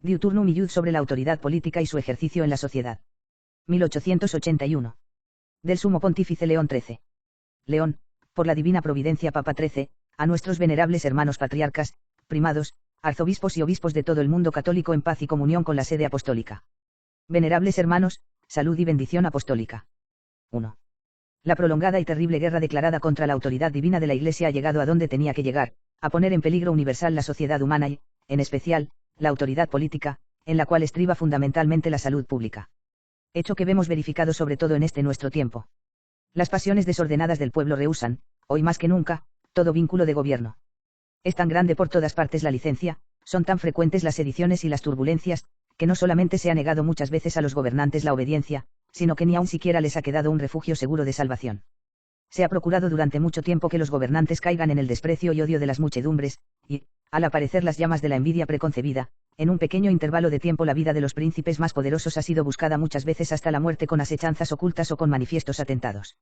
Diuturnum y Iud sobre la autoridad política y su ejercicio en la sociedad. 1881. Del Sumo Pontífice León XIII. León, por la divina providencia Papa XIII, a nuestros venerables hermanos patriarcas, primados, arzobispos y obispos de todo el mundo católico en paz y comunión con la sede apostólica. Venerables hermanos, salud y bendición apostólica. 1. La prolongada y terrible guerra declarada contra la autoridad divina de la Iglesia ha llegado a donde tenía que llegar, a poner en peligro universal la sociedad humana y, en especial, la autoridad política, en la cual estriba fundamentalmente la salud pública. Hecho que vemos verificado sobre todo en este nuestro tiempo. Las pasiones desordenadas del pueblo rehúsan, hoy más que nunca, todo vínculo de gobierno. Es tan grande por todas partes la licencia, son tan frecuentes las sediciones y las turbulencias, que no solamente se ha negado muchas veces a los gobernantes la obediencia, sino que ni aun siquiera les ha quedado un refugio seguro de salvación. Se ha procurado durante mucho tiempo que los gobernantes caigan en el desprecio y odio de las muchedumbres, y, al aparecer las llamas de la envidia preconcebida, en un pequeño intervalo de tiempo la vida de los príncipes más poderosos ha sido buscada muchas veces hasta la muerte con asechanzas ocultas o con manifiestos atentados.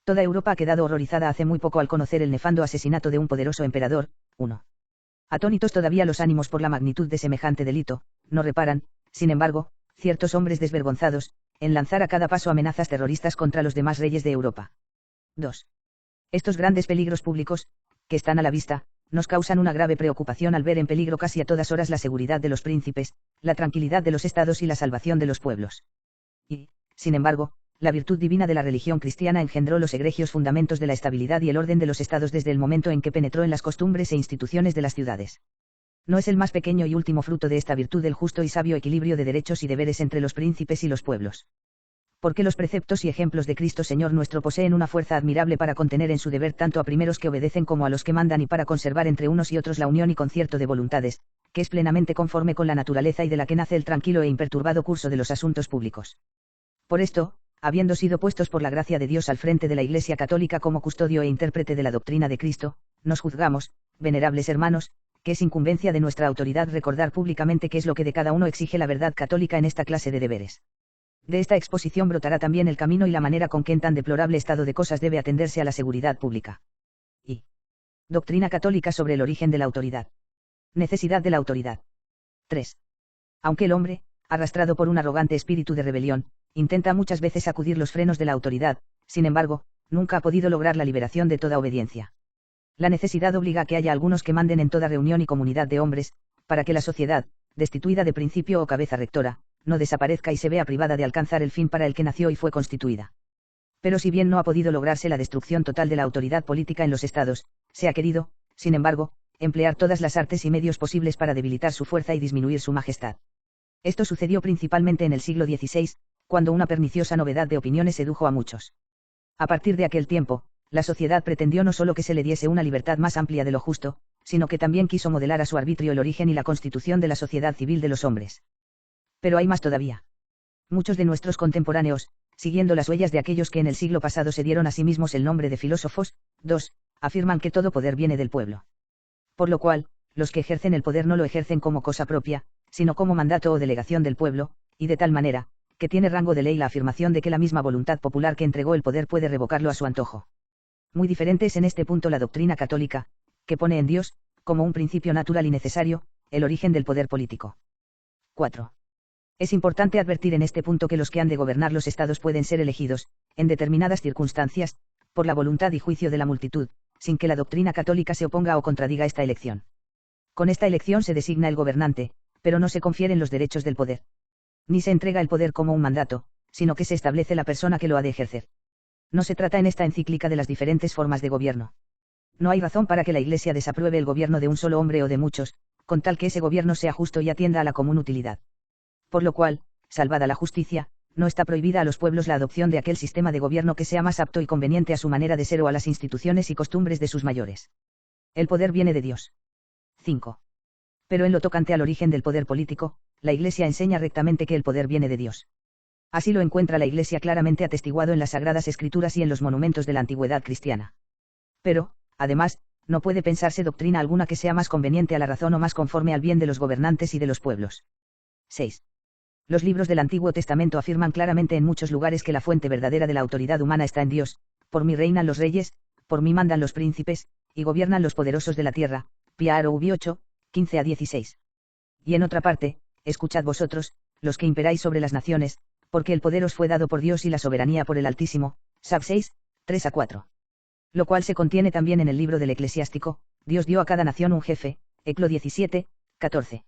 Toda Europa ha quedado horrorizada hace muy poco al conocer el nefando asesinato de un poderoso emperador. 1. Atónitos todavía los ánimos por la magnitud de semejante delito, no reparan, sin embargo, ciertos hombres desvergonzados, en lanzar a cada paso amenazas terroristas contra los demás reyes de Europa. 2. Estos grandes peligros públicos, que están a la vista, nos causan una grave preocupación al ver en peligro casi a todas horas la seguridad de los príncipes, la tranquilidad de los estados y la salvación de los pueblos. Y, sin embargo, la virtud divina de la religión cristiana engendró los egregios fundamentos de la estabilidad y el orden de los estados desde el momento en que penetró en las costumbres e instituciones de las ciudades. No es el más pequeño y último fruto de esta virtud el justo y sabio equilibrio de derechos y deberes entre los príncipes y los pueblos. Porque los preceptos y ejemplos de Cristo Señor nuestro poseen una fuerza admirable para contener en su deber tanto a primeros que obedecen como a los que mandan y para conservar entre unos y otros la unión y concierto de voluntades, que es plenamente conforme con la naturaleza y de la que nace el tranquilo e imperturbado curso de los asuntos públicos. Por esto, habiendo sido puestos por la gracia de Dios al frente de la Iglesia Católica como custodio e intérprete de la doctrina de Cristo, nos juzgamos, venerables hermanos, que es incumbencia de nuestra autoridad recordar públicamente qué es lo que de cada uno exige la verdad católica en esta clase de deberes. De esta exposición brotará también el camino y la manera con que en tan deplorable estado de cosas debe atenderse a la seguridad pública. Y. Doctrina católica sobre el origen de la autoridad. Necesidad de la autoridad. 3. Aunque el hombre, arrastrado por un arrogante espíritu de rebelión, intenta muchas veces sacudir los frenos de la autoridad, sin embargo, nunca ha podido lograr la liberación de toda obediencia. La necesidad obliga a que haya algunos que manden en toda reunión y comunidad de hombres, para que la sociedad, destituida de principio o cabeza rectora, no desaparezca y se vea privada de alcanzar el fin para el que nació y fue constituida. Pero si bien no ha podido lograrse la destrucción total de la autoridad política en los estados, se ha querido, sin embargo, emplear todas las artes y medios posibles para debilitar su fuerza y disminuir su majestad. Esto sucedió principalmente en el siglo XVI, cuando una perniciosa novedad de opiniones sedujo a muchos. A partir de aquel tiempo, la sociedad pretendió no solo que se le diese una libertad más amplia de lo justo, sino que también quiso modelar a su arbitrio el origen y la constitución de la sociedad civil de los hombres. Pero hay más todavía. Muchos de nuestros contemporáneos, siguiendo las huellas de aquellos que en el siglo pasado se dieron a sí mismos el nombre de filósofos, 2, afirman que todo poder viene del pueblo. Por lo cual, los que ejercen el poder no lo ejercen como cosa propia, sino como mandato o delegación del pueblo, y de tal manera, que tiene rango de ley la afirmación de que la misma voluntad popular que entregó el poder puede revocarlo a su antojo. Muy diferente es en este punto la doctrina católica, que pone en Dios, como un principio natural y necesario, el origen del poder político. 4. Es importante advertir en este punto que los que han de gobernar los estados pueden ser elegidos, en determinadas circunstancias, por la voluntad y juicio de la multitud, sin que la doctrina católica se oponga o contradiga esta elección. Con esta elección se designa el gobernante, pero no se confieren los derechos del poder. Ni se entrega el poder como un mandato, sino que se establece la persona que lo ha de ejercer. No se trata en esta encíclica de las diferentes formas de gobierno. No hay razón para que la Iglesia desapruebe el gobierno de un solo hombre o de muchos, con tal que ese gobierno sea justo y atienda a la común utilidad. Por lo cual, salvada la justicia, no está prohibida a los pueblos la adopción de aquel sistema de gobierno que sea más apto y conveniente a su manera de ser o a las instituciones y costumbres de sus mayores. El poder viene de Dios. 5. Pero en lo tocante al origen del poder político, la Iglesia enseña rectamente que el poder viene de Dios. Así lo encuentra la Iglesia claramente atestiguado en las Sagradas Escrituras y en los monumentos de la antigüedad cristiana. Pero, además, no puede pensarse doctrina alguna que sea más conveniente a la razón o más conforme al bien de los gobernantes y de los pueblos. 6. Los libros del Antiguo Testamento afirman claramente en muchos lugares que la fuente verdadera de la autoridad humana está en Dios, por mí reinan los reyes, por mí mandan los príncipes, y gobiernan los poderosos de la tierra, Piaro Ubi 8, 15-16. Y en otra parte, escuchad vosotros, los que imperáis sobre las naciones, porque el poder os fue dado por Dios y la soberanía por el Altísimo. Sab 6, 3-4. Lo cual se contiene también en el libro del Eclesiástico, Dios dio a cada nación un jefe, Eclo 17, 14.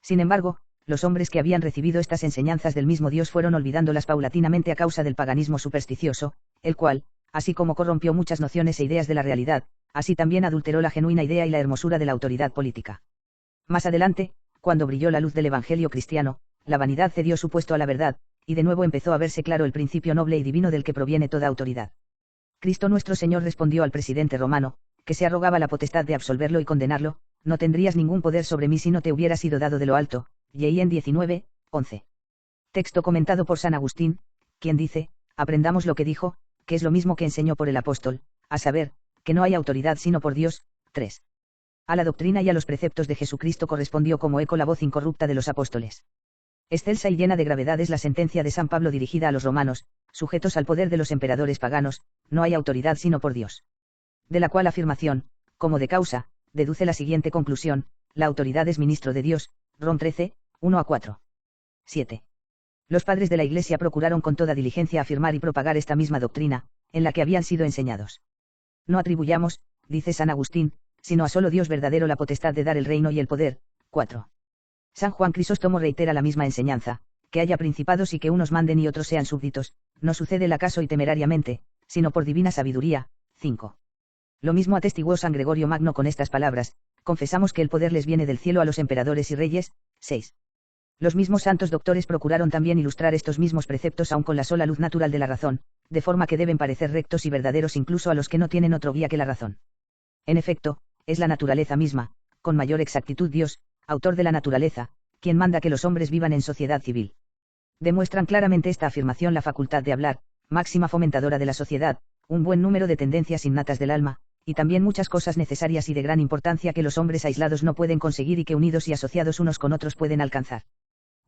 Sin embargo, los hombres que habían recibido estas enseñanzas del mismo Dios fueron olvidándolas paulatinamente a causa del paganismo supersticioso, el cual, así como corrompió muchas nociones e ideas de la realidad, así también adulteró la genuina idea y la hermosura de la autoridad política. Más adelante, cuando brilló la luz del Evangelio cristiano, la vanidad cedió su puesto a la verdad, y de nuevo empezó a verse claro el principio noble y divino del que proviene toda autoridad. Cristo nuestro Señor respondió al presidente romano, que se arrogaba la potestad de absolverlo y condenarlo: no tendrías ningún poder sobre mí si no te hubiera sido dado de lo alto. Y en 19, 11. Texto comentado por San Agustín, quien dice: aprendamos lo que dijo, que es lo mismo que enseñó por el apóstol, a saber, que no hay autoridad sino por Dios. 3. A la doctrina y a los preceptos de Jesucristo correspondió como eco la voz incorrupta de los apóstoles. Excelsa y llena de gravedad es la sentencia de San Pablo dirigida a los romanos, sujetos al poder de los emperadores paganos: no hay autoridad sino por Dios. De la cual afirmación, como de causa, deduce la siguiente conclusión: la autoridad es ministro de Dios. Rom 13, 1-4. 7. Los padres de la Iglesia procuraron con toda diligencia afirmar y propagar esta misma doctrina, en la que habían sido enseñados. No atribuyamos, dice San Agustín, sino a solo Dios verdadero la potestad de dar el reino y el poder. 4. San Juan Crisóstomo reitera la misma enseñanza: que haya principados y que unos manden y otros sean súbditos, no sucede el acaso y temerariamente, sino por divina sabiduría. 5. Lo mismo atestiguó San Gregorio Magno con estas palabras: confesamos que el poder les viene del cielo a los emperadores y reyes. 6. Los mismos santos doctores procuraron también ilustrar estos mismos preceptos aun con la sola luz natural de la razón, de forma que deben parecer rectos y verdaderos incluso a los que no tienen otro guía que la razón. En efecto, es la naturaleza misma, con mayor exactitud Dios, autor de la naturaleza, quien manda que los hombres vivan en sociedad civil. Demuestran claramente esta afirmación la facultad de hablar, máxima fomentadora de la sociedad, un buen número de tendencias innatas del alma, y también muchas cosas necesarias y de gran importancia que los hombres aislados no pueden conseguir y que unidos y asociados unos con otros pueden alcanzar.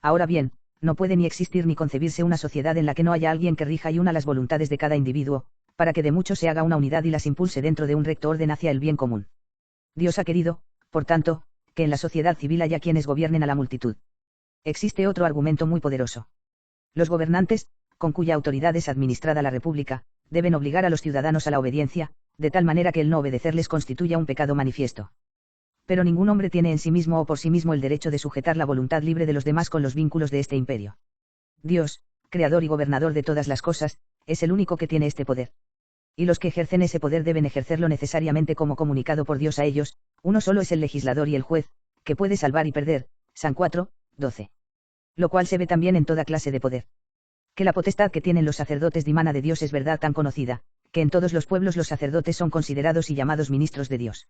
Ahora bien, no puede ni existir ni concebirse una sociedad en la que no haya alguien que rija y una las voluntades de cada individuo, para que de muchos se haga una unidad y las impulse dentro de un recto orden hacia el bien común. Dios ha querido, por tanto, que en la sociedad civil haya quienes gobiernen a la multitud. Existe otro argumento muy poderoso. Los gobernantes, con cuya autoridad es administrada la República, deben obligar a los ciudadanos a la obediencia, de tal manera que el no obedecerles constituya un pecado manifiesto. Pero ningún hombre tiene en sí mismo o por sí mismo el derecho de sujetar la voluntad libre de los demás con los vínculos de este imperio. Dios, creador y gobernador de todas las cosas, es el único que tiene este poder. Y los que ejercen ese poder deben ejercerlo necesariamente como comunicado por Dios a ellos. Uno solo es el legislador y el juez, que puede salvar y perder. San 4, 12. Lo cual se ve también en toda clase de poder. Que la potestad que tienen los sacerdotes dimana de Dios es verdad tan conocida, que en todos los pueblos los sacerdotes son considerados y llamados ministros de Dios.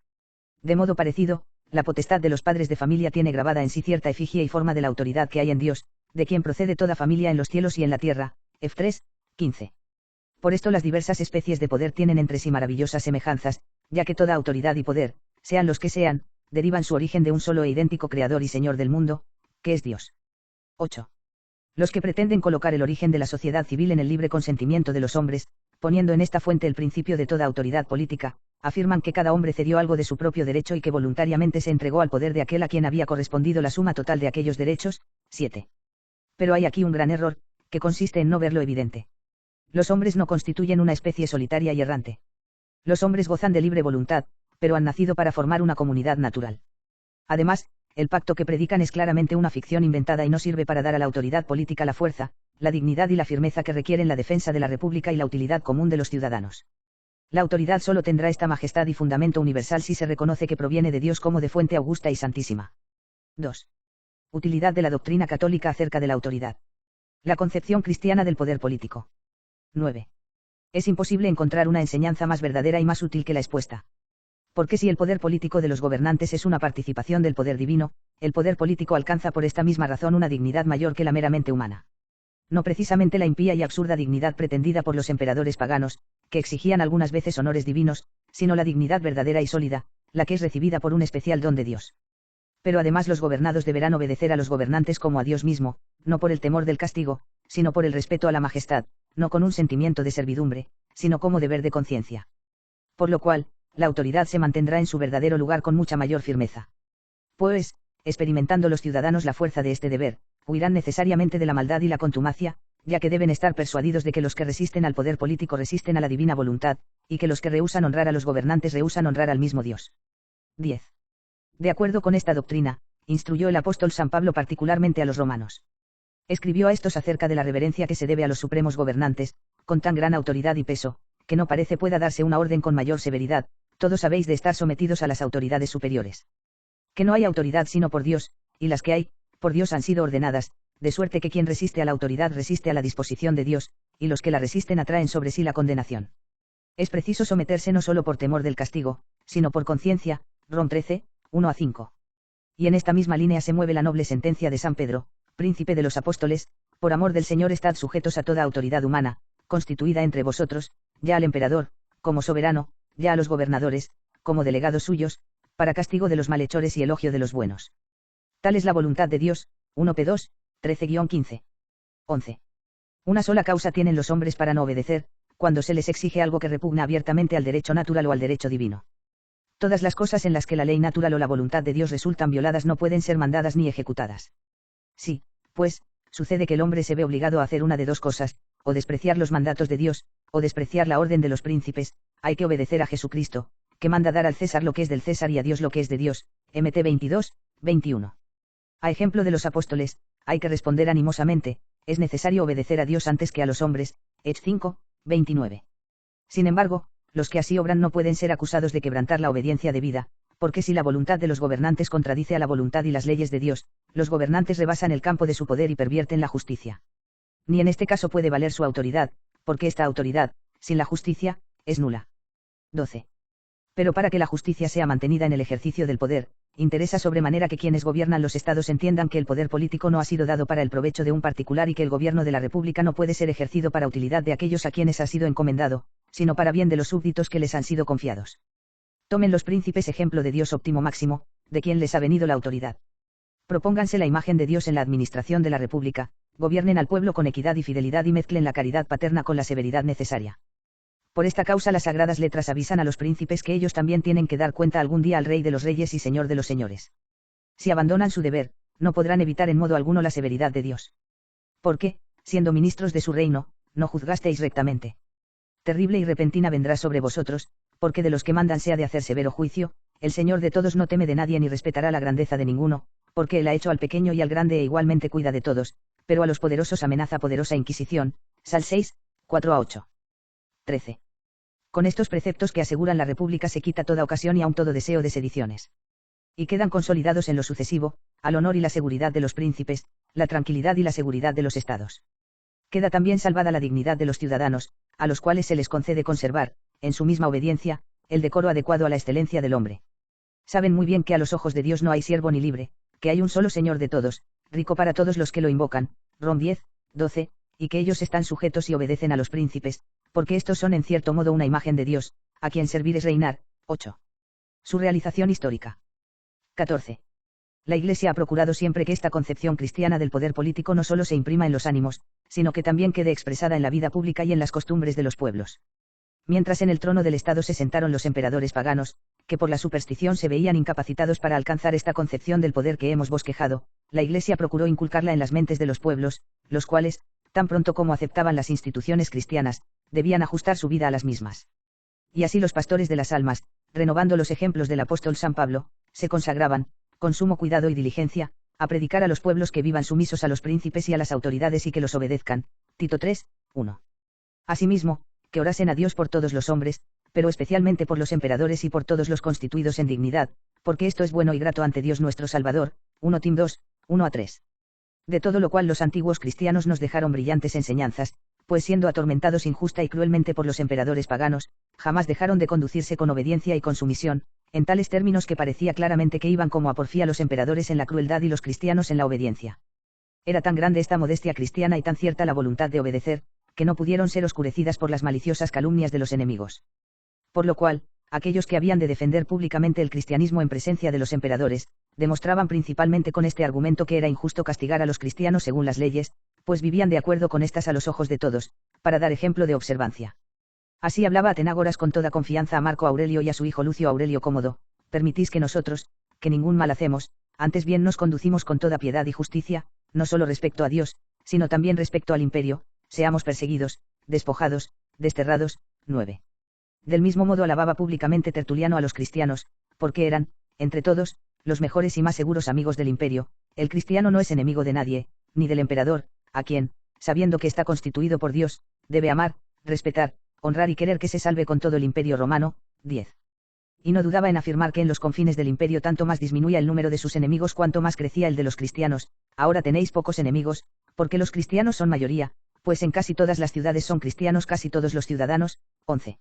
De modo parecido, la potestad de los padres de familia tiene grabada en sí cierta efigie y forma de la autoridad que hay en Dios, de quien procede toda familia en los cielos y en la tierra. F3, 15. Por esto las diversas especies de poder tienen entre sí maravillosas semejanzas, ya que toda autoridad y poder, sean los que sean, derivan su origen de un solo e idéntico Creador y Señor del mundo, que es Dios. 8. Los que pretenden colocar el origen de la sociedad civil en el libre consentimiento de los hombres, poniendo en esta fuente el principio de toda autoridad política, afirman que cada hombre cedió algo de su propio derecho y que voluntariamente se entregó al poder de aquel a quien había correspondido la suma total de aquellos derechos. 7. Pero hay aquí un gran error, que consiste en no ver lo evidente. Los hombres no constituyen una especie solitaria y errante. Los hombres gozan de libre voluntad, pero han nacido para formar una comunidad natural. Además, el pacto que predican es claramente una ficción inventada y no sirve para dar a la autoridad política la fuerza, la dignidad y la firmeza que requieren la defensa de la República y la utilidad común de los ciudadanos. La autoridad solo tendrá esta majestad y fundamento universal si se reconoce que proviene de Dios como de fuente augusta y santísima. 2. Utilidad de la doctrina católica acerca de la autoridad. La concepción cristiana del poder político. 9. Es imposible encontrar una enseñanza más verdadera y más útil que la expuesta. Porque si el poder político de los gobernantes es una participación del poder divino, el poder político alcanza por esta misma razón una dignidad mayor que la meramente humana. No precisamente la impía y absurda dignidad pretendida por los emperadores paganos, que exigían algunas veces honores divinos, sino la dignidad verdadera y sólida, la que es recibida por un especial don de Dios. Pero además los gobernados deberán obedecer a los gobernantes como a Dios mismo, no por el temor del castigo, sino por el respeto a la majestad, no con un sentimiento de servidumbre, sino como deber de conciencia. Por lo cual, la autoridad se mantendrá en su verdadero lugar con mucha mayor firmeza. Pues, experimentando los ciudadanos la fuerza de este deber, huirán necesariamente de la maldad y la contumacia, ya que deben estar persuadidos de que los que resisten al poder político resisten a la divina voluntad, y que los que rehúsan honrar a los gobernantes rehúsan honrar al mismo Dios. 10. De acuerdo con esta doctrina, instruyó el apóstol San Pablo particularmente a los romanos. Escribió a estos acerca de la reverencia que se debe a los supremos gobernantes, con tan gran autoridad y peso, que no parece pueda darse una orden con mayor severidad, todos habéis de estar sometidos a las autoridades superiores. Que no hay autoridad sino por Dios, y las que hay, por Dios han sido ordenadas, de suerte que quien resiste a la autoridad resiste a la disposición de Dios, y los que la resisten atraen sobre sí la condenación. Es preciso someterse no solo por temor del castigo, sino por conciencia, Rom 13, 1-5. Y en esta misma línea se mueve la noble sentencia de San Pedro, príncipe de los apóstoles: por amor del Señor estad sujetos a toda autoridad humana, constituida entre vosotros, ya al emperador, como soberano, ya a los gobernadores, como delegados suyos, para castigo de los malhechores y elogio de los buenos. Tal es la voluntad de Dios. 1 P 2, 13-15. 11. Una sola causa tienen los hombres para no obedecer, cuando se les exige algo que repugna abiertamente al derecho natural o al derecho divino. Todas las cosas en las que la ley natural o la voluntad de Dios resultan violadas no pueden ser mandadas ni ejecutadas. Sí, pues, sucede que el hombre se ve obligado a hacer una de dos cosas: o despreciar los mandatos de Dios, o despreciar la orden de los príncipes. Hay que obedecer a Jesucristo, que manda dar al César lo que es del César y a Dios lo que es de Dios. Mt 22, 21. A ejemplo de los apóstoles, hay que responder animosamente: es necesario obedecer a Dios antes que a los hombres. Hechos 5, 29. Sin embargo, los que así obran no pueden ser acusados de quebrantar la obediencia debida, porque si la voluntad de los gobernantes contradice a la voluntad y las leyes de Dios, los gobernantes rebasan el campo de su poder y pervierten la justicia. Ni en este caso puede valer su autoridad, porque esta autoridad, sin la justicia, es nula. 12. Pero para que la justicia sea mantenida en el ejercicio del poder, interesa sobremanera que quienes gobiernan los estados entiendan que el poder político no ha sido dado para el provecho de un particular y que el gobierno de la República no puede ser ejercido para utilidad de aquellos a quienes ha sido encomendado, sino para bien de los súbditos que les han sido confiados. Tomen los príncipes ejemplo de Dios óptimo máximo, de quien les ha venido la autoridad. Propónganse la imagen de Dios en la administración de la República, gobiernen al pueblo con equidad y fidelidad y mezclen la caridad paterna con la severidad necesaria. Por esta causa las sagradas letras avisan a los príncipes que ellos también tienen que dar cuenta algún día al Rey de los Reyes y Señor de los Señores. Si abandonan su deber, no podrán evitar en modo alguno la severidad de Dios. Porque, siendo ministros de su reino, no juzgasteis rectamente. Terrible y repentina vendrá sobre vosotros, porque de los que mandan se ha de hacer severo juicio. El Señor de todos no teme de nadie ni respetará la grandeza de ninguno, porque Él ha hecho al pequeño y al grande e igualmente cuida de todos, pero a los poderosos amenaza poderosa inquisición. Sal 6, 4-8. 13. Con estos preceptos que aseguran la República se quita toda ocasión y aun todo deseo de sediciones. Y quedan consolidados en lo sucesivo, al honor y la seguridad de los príncipes, la tranquilidad y la seguridad de los estados. Queda también salvada la dignidad de los ciudadanos, a los cuales se les concede conservar, en su misma obediencia, el decoro adecuado a la excelencia del hombre. Saben muy bien que a los ojos de Dios no hay siervo ni libre, que hay un solo Señor de todos, rico para todos los que lo invocan. Rom 10, 12, y que ellos están sujetos y obedecen a los príncipes, porque estos son en cierto modo una imagen de Dios, a quien servir es reinar. 8. Su realización histórica. 14. La Iglesia ha procurado siempre que esta concepción cristiana del poder político no solo se imprima en los ánimos, sino que también quede expresada en la vida pública y en las costumbres de los pueblos. Mientras en el trono del Estado se sentaron los emperadores paganos, que por la superstición se veían incapacitados para alcanzar esta concepción del poder que hemos bosquejado, la Iglesia procuró inculcarla en las mentes de los pueblos, los cuales, tan pronto como aceptaban las instituciones cristianas, debían ajustar su vida a las mismas. Y así los pastores de las almas, renovando los ejemplos del apóstol San Pablo, se consagraban, con sumo cuidado y diligencia, a predicar a los pueblos que vivan sumisos a los príncipes y a las autoridades y que los obedezcan. Tito 3, 1. Asimismo, que orasen a Dios por todos los hombres, pero especialmente por los emperadores y por todos los constituidos en dignidad, porque esto es bueno y grato ante Dios nuestro Salvador. 1 Tim 2, 1-3. De todo lo cual los antiguos cristianos nos dejaron brillantes enseñanzas, pues siendo atormentados injusta y cruelmente por los emperadores paganos, jamás dejaron de conducirse con obediencia y con sumisión, en tales términos que parecía claramente que iban como a porfía los emperadores en la crueldad y los cristianos en la obediencia. Era tan grande esta modestia cristiana y tan cierta la voluntad de obedecer, que no pudieron ser oscurecidas por las maliciosas calumnias de los enemigos. Por lo cual, aquellos que habían de defender públicamente el cristianismo en presencia de los emperadores, demostraban principalmente con este argumento que era injusto castigar a los cristianos según las leyes, pues vivían de acuerdo con estas a los ojos de todos, para dar ejemplo de observancia. Así hablaba Atenágoras con toda confianza a Marco Aurelio y a su hijo Lucio Aurelio Cómodo: permitís que nosotros, que ningún mal hacemos, antes bien nos conducimos con toda piedad y justicia, no solo respecto a Dios, sino también respecto al imperio, seamos perseguidos, despojados, desterrados. 9. Del mismo modo alababa públicamente Tertuliano a los cristianos, porque eran, entre todos, los mejores y más seguros amigos del imperio. El cristiano no es enemigo de nadie, ni del emperador, a quien, sabiendo que está constituido por Dios, debe amar, respetar, honrar y querer que se salve con todo el imperio romano. 10. Y no dudaba en afirmar que en los confines del imperio tanto más disminuía el número de sus enemigos cuanto más crecía el de los cristianos. Ahora tenéis pocos enemigos, porque los cristianos son mayoría, pues en casi todas las ciudades son cristianos casi todos los ciudadanos. 11.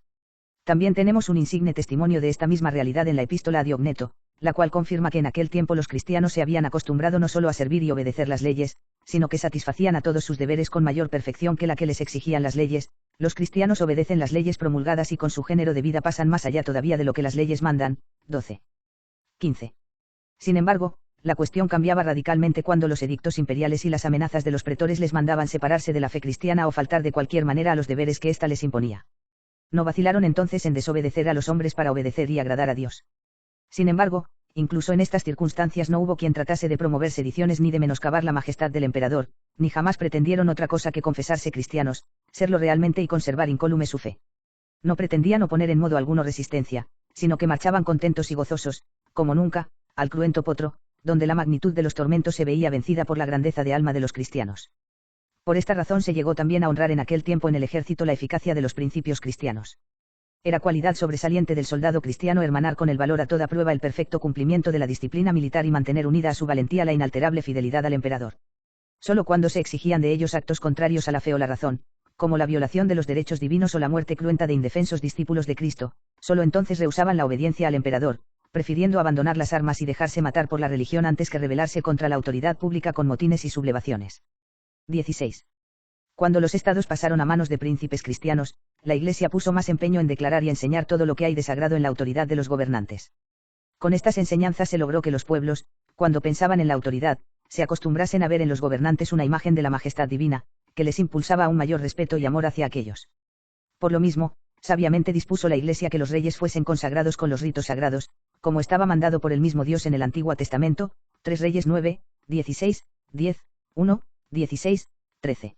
También tenemos un insigne testimonio de esta misma realidad en la epístola a Diogneto, la cual confirma que en aquel tiempo los cristianos se habían acostumbrado no solo a servir y obedecer las leyes, sino que satisfacían a todos sus deberes con mayor perfección que la que les exigían las leyes. Los cristianos obedecen las leyes promulgadas y con su género de vida pasan más allá todavía de lo que las leyes mandan. 12. 15. Sin embargo, la cuestión cambiaba radicalmente cuando los edictos imperiales y las amenazas de los pretores les mandaban separarse de la fe cristiana o faltar de cualquier manera a los deberes que ésta les imponía. No vacilaron entonces en desobedecer a los hombres para obedecer y agradar a Dios. Sin embargo, incluso en estas circunstancias no hubo quien tratase de promover sediciones ni de menoscabar la majestad del emperador, ni jamás pretendieron otra cosa que confesarse cristianos, serlo realmente y conservar incólume su fe. No pretendían oponer en modo alguno resistencia, sino que marchaban contentos y gozosos, como nunca, al cruento potro, donde la magnitud de los tormentos se veía vencida por la grandeza de alma de los cristianos. Por esta razón se llegó también a honrar en aquel tiempo en el ejército la eficacia de los principios cristianos. Era cualidad sobresaliente del soldado cristiano hermanar con el valor a toda prueba el perfecto cumplimiento de la disciplina militar y mantener unida a su valentía la inalterable fidelidad al emperador. Solo cuando se exigían de ellos actos contrarios a la fe o la razón, como la violación de los derechos divinos o la muerte cruenta de indefensos discípulos de Cristo, solo entonces rehusaban la obediencia al emperador, prefiriendo abandonar las armas y dejarse matar por la religión antes que rebelarse contra la autoridad pública con motines y sublevaciones. 16. Cuando los estados pasaron a manos de príncipes cristianos, la Iglesia puso más empeño en declarar y enseñar todo lo que hay de sagrado en la autoridad de los gobernantes. Con estas enseñanzas se logró que los pueblos, cuando pensaban en la autoridad, se acostumbrasen a ver en los gobernantes una imagen de la majestad divina, que les impulsaba a un mayor respeto y amor hacia aquellos. Por lo mismo, sabiamente dispuso la Iglesia que los reyes fuesen consagrados con los ritos sagrados, como estaba mandado por el mismo Dios en el Antiguo Testamento. 3 Reyes 9, 16, 10, 1, 16, 13.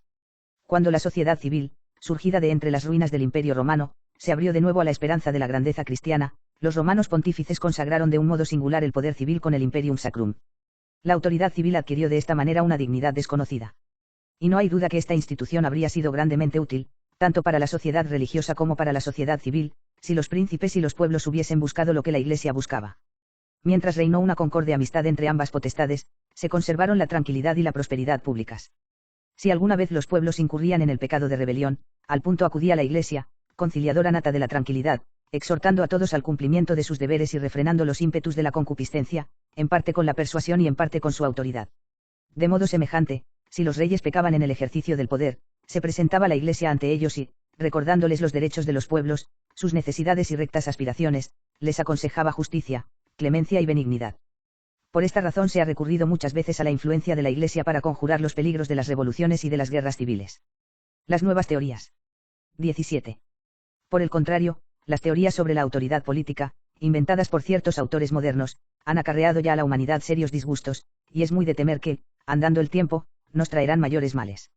Cuando la sociedad civil, surgida de entre las ruinas del Imperio Romano, se abrió de nuevo a la esperanza de la grandeza cristiana, los romanos pontífices consagraron de un modo singular el poder civil con el Imperium Sacrum. La autoridad civil adquirió de esta manera una dignidad desconocida. Y no hay duda que esta institución habría sido grandemente útil, tanto para la sociedad religiosa como para la sociedad civil, si los príncipes y los pueblos hubiesen buscado lo que la Iglesia buscaba. Mientras reinó una concorde amistad entre ambas potestades, se conservaron la tranquilidad y la prosperidad públicas. Si alguna vez los pueblos incurrían en el pecado de rebelión, al punto acudía la Iglesia, conciliadora nata de la tranquilidad, exhortando a todos al cumplimiento de sus deberes y refrenando los ímpetus de la concupiscencia, en parte con la persuasión y en parte con su autoridad. De modo semejante, si los reyes pecaban en el ejercicio del poder, se presentaba la Iglesia ante ellos y, recordándoles los derechos de los pueblos, sus necesidades y rectas aspiraciones, les aconsejaba justicia, clemencia y benignidad. Por esta razón se ha recurrido muchas veces a la influencia de la Iglesia para conjurar los peligros de las revoluciones y de las guerras civiles. Las nuevas teorías. 17. Por el contrario, las teorías sobre la autoridad política, inventadas por ciertos autores modernos, han acarreado ya a la humanidad serios disgustos, y es muy de temer que, andando el tiempo, nos traerán mayores males.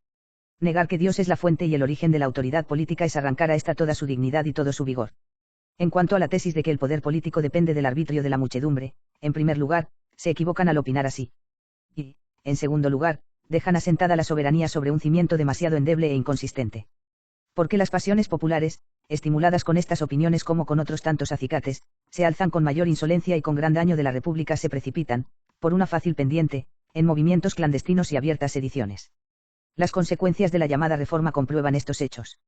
Negar que Dios es la fuente y el origen de la autoridad política es arrancar a esta toda su dignidad y todo su vigor. En cuanto a la tesis de que el poder político depende del arbitrio de la muchedumbre, en primer lugar, se equivocan al opinar así. Y, en segundo lugar, dejan asentada la soberanía sobre un cimiento demasiado endeble e inconsistente. Porque las pasiones populares, estimuladas con estas opiniones como con otros tantos acicates, se alzan con mayor insolencia y con gran daño de la República se precipitan, por una fácil pendiente, en movimientos clandestinos y abiertas sediciones. Las consecuencias de la llamada reforma comprueban estos hechos.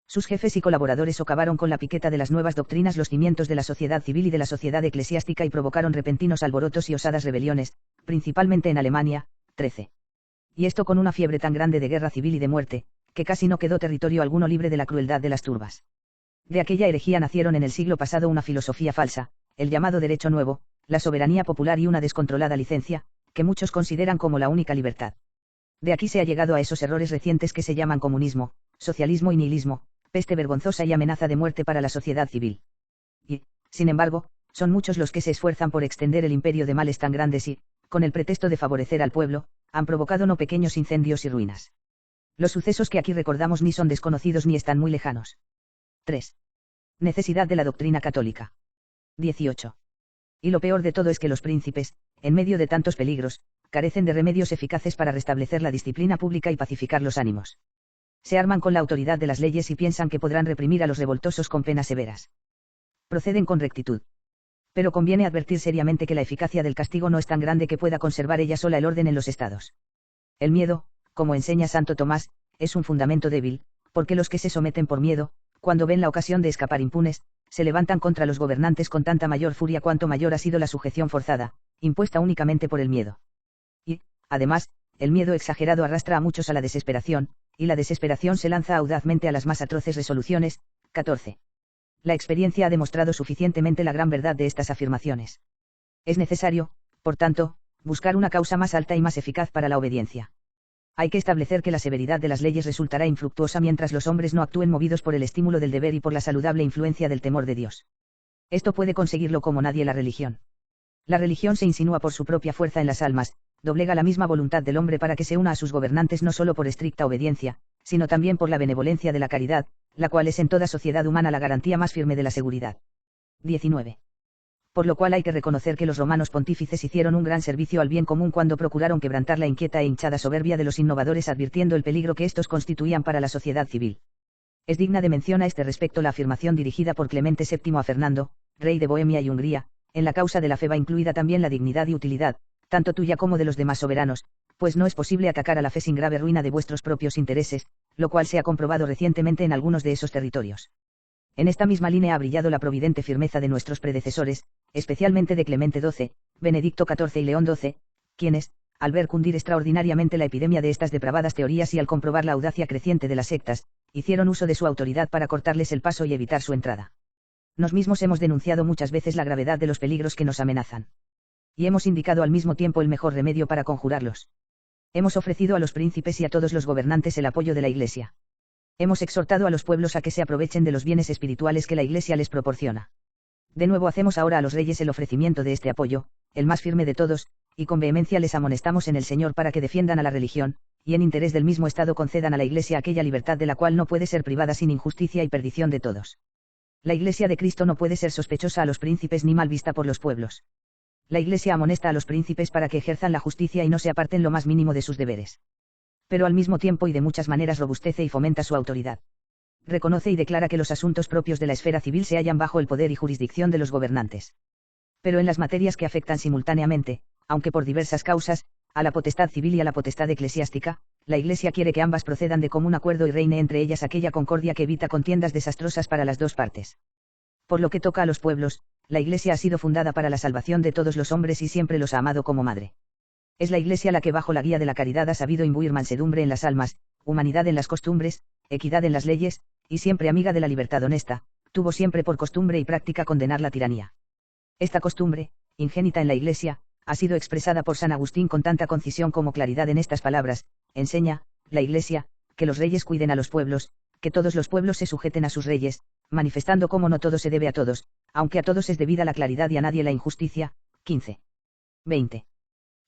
Sus jefes y colaboradores socavaron con la piqueta de las nuevas doctrinas los cimientos de la sociedad civil y de la sociedad eclesiástica y provocaron repentinos alborotos y osadas rebeliones, principalmente en Alemania. 13. Y esto con una fiebre tan grande de guerra civil y de muerte, que casi no quedó territorio alguno libre de la crueldad de las turbas. De aquella herejía nacieron en el siglo pasado una filosofía falsa, el llamado derecho nuevo, la soberanía popular y una descontrolada licencia, que muchos consideran como la única libertad. De aquí se ha llegado a esos errores recientes que se llaman comunismo, socialismo y nihilismo, peste vergonzosa y amenaza de muerte para la sociedad civil. Y, sin embargo, son muchos los que se esfuerzan por extender el imperio de males tan grandes y, con el pretexto de favorecer al pueblo, han provocado no pequeños incendios y ruinas. Los sucesos que aquí recordamos ni son desconocidos ni están muy lejanos. 3. Necesidad de la doctrina católica. 18. Y lo peor de todo es que los príncipes, en medio de tantos peligros, carecen de remedios eficaces para restablecer la disciplina pública y pacificar los ánimos. Se arman con la autoridad de las leyes y piensan que podrán reprimir a los revoltosos con penas severas. Proceden con rectitud. Pero conviene advertir seriamente que la eficacia del castigo no es tan grande que pueda conservar ella sola el orden en los estados. El miedo, como enseña Santo Tomás, es un fundamento débil, porque los que se someten por miedo, cuando ven la ocasión de escapar impunes, se levantan contra los gobernantes con tanta mayor furia cuanto mayor ha sido la sujeción forzada, impuesta únicamente por el miedo. Y, además, el miedo exagerado arrastra a muchos a la desesperación, y la desesperación se lanza audazmente a las más atroces resoluciones. 14. La experiencia ha demostrado suficientemente la gran verdad de estas afirmaciones. Es necesario, por tanto, buscar una causa más alta y más eficaz para la obediencia. Hay que establecer que la severidad de las leyes resultará infructuosa mientras los hombres no actúen movidos por el estímulo del deber y por la saludable influencia del temor de Dios. Esto puede conseguirlo como nadie la religión. La religión se insinúa por su propia fuerza en las almas, doblega la misma voluntad del hombre para que se una a sus gobernantes no solo por estricta obediencia, sino también por la benevolencia de la caridad, la cual es en toda sociedad humana la garantía más firme de la seguridad. 19. Por lo cual hay que reconocer que los romanos pontífices hicieron un gran servicio al bien común cuando procuraron quebrantar la inquieta e hinchada soberbia de los innovadores advirtiendo el peligro que estos constituían para la sociedad civil. Es digna de mención a este respecto la afirmación dirigida por Clemente VII a Fernando, rey de Bohemia y Hungría, en la causa de la fe va incluida también la dignidad y utilidad, tanto tuya como de los demás soberanos, pues no es posible atacar a la fe sin grave ruina de vuestros propios intereses, lo cual se ha comprobado recientemente en algunos de esos territorios. En esta misma línea ha brillado la providente firmeza de nuestros predecesores, especialmente de Clemente XII, Benedicto XIV y León XII, quienes, al ver cundir extraordinariamente la epidemia de estas depravadas teorías y al comprobar la audacia creciente de las sectas, hicieron uso de su autoridad para cortarles el paso y evitar su entrada. Nos mismos hemos denunciado muchas veces la gravedad de los peligros que nos amenazan. Y hemos indicado al mismo tiempo el mejor remedio para conjurarlos. Hemos ofrecido a los príncipes y a todos los gobernantes el apoyo de la Iglesia. Hemos exhortado a los pueblos a que se aprovechen de los bienes espirituales que la Iglesia les proporciona. De nuevo hacemos ahora a los reyes el ofrecimiento de este apoyo, el más firme de todos, y con vehemencia les amonestamos en el Señor para que defiendan a la religión, y en interés del mismo Estado concedan a la Iglesia aquella libertad de la cual no puede ser privada sin injusticia y perdición de todos. La Iglesia de Cristo no puede ser sospechosa a los príncipes ni mal vista por los pueblos. La Iglesia amonesta a los príncipes para que ejerzan la justicia y no se aparten lo más mínimo de sus deberes. Pero al mismo tiempo y de muchas maneras robustece y fomenta su autoridad. Reconoce y declara que los asuntos propios de la esfera civil se hallan bajo el poder y jurisdicción de los gobernantes. Pero en las materias que afectan simultáneamente, aunque por diversas causas, a la potestad civil y a la potestad eclesiástica, la Iglesia quiere que ambas procedan de común acuerdo y reine entre ellas aquella concordia que evita contiendas desastrosas para las dos partes. Por lo que toca a los pueblos, la Iglesia ha sido fundada para la salvación de todos los hombres y siempre los ha amado como madre. Es la Iglesia la que bajo la guía de la caridad ha sabido imbuir mansedumbre en las almas, humanidad en las costumbres, equidad en las leyes, y siempre amiga de la libertad honesta, tuvo siempre por costumbre y práctica condenar la tiranía. Esta costumbre, ingénita en la Iglesia, ha sido expresada por San Agustín con tanta concisión como claridad en estas palabras: enseña, la Iglesia, que los reyes cuiden a los pueblos, que todos los pueblos se sujeten a sus reyes, manifestando cómo no todo se debe a todos, aunque a todos es debida la claridad y a nadie la injusticia. 15. 20.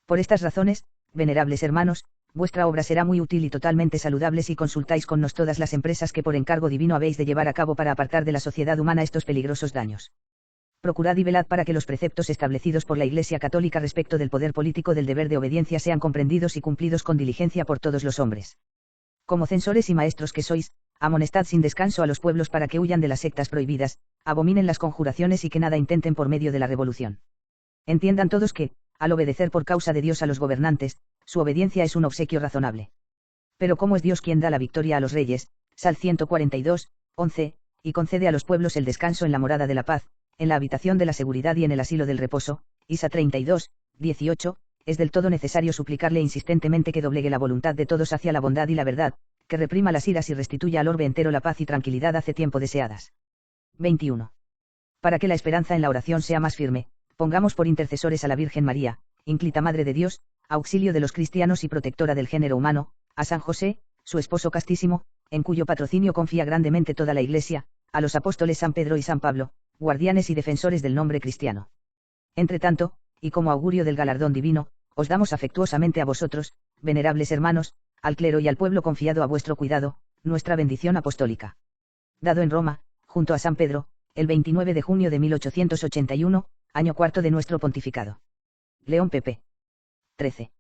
Por estas razones, venerables hermanos, vuestra obra será muy útil y totalmente saludable si consultáis con nos todas las empresas que por encargo divino habéis de llevar a cabo para apartar de la sociedad humana estos peligrosos daños. Procurad y velad para que los preceptos establecidos por la Iglesia Católica respecto del poder político del deber de obediencia sean comprendidos y cumplidos con diligencia por todos los hombres. Como censores y maestros que sois, amonestad sin descanso a los pueblos para que huyan de las sectas prohibidas, abominen las conjuraciones y que nada intenten por medio de la revolución. Entiendan todos que, al obedecer por causa de Dios a los gobernantes, su obediencia es un obsequio razonable. Pero como es Dios quien da la victoria a los reyes, Sal 142, 11, y concede a los pueblos el descanso en la morada de la paz, en la habitación de la seguridad y en el asilo del reposo, Isa 32, 18, es del todo necesario suplicarle insistentemente que doblegue la voluntad de todos hacia la bondad y la verdad, que reprima las iras y restituya al orbe entero la paz y tranquilidad hace tiempo deseadas. 21. Para que la esperanza en la oración sea más firme, pongamos por intercesores a la Virgen María, ínclita Madre de Dios, auxilio de los cristianos y protectora del género humano, a San José, su esposo castísimo, en cuyo patrocinio confía grandemente toda la Iglesia, a los apóstoles San Pedro y San Pablo, guardianes y defensores del nombre cristiano. Entre tanto, y como augurio del galardón divino, Os damos afectuosamente a vosotros, venerables hermanos, al clero y al pueblo confiado a vuestro cuidado, nuestra bendición apostólica. Dado en Roma, junto a San Pedro, el 29 de junio de 1881, año cuarto de nuestro pontificado. León pp. 13.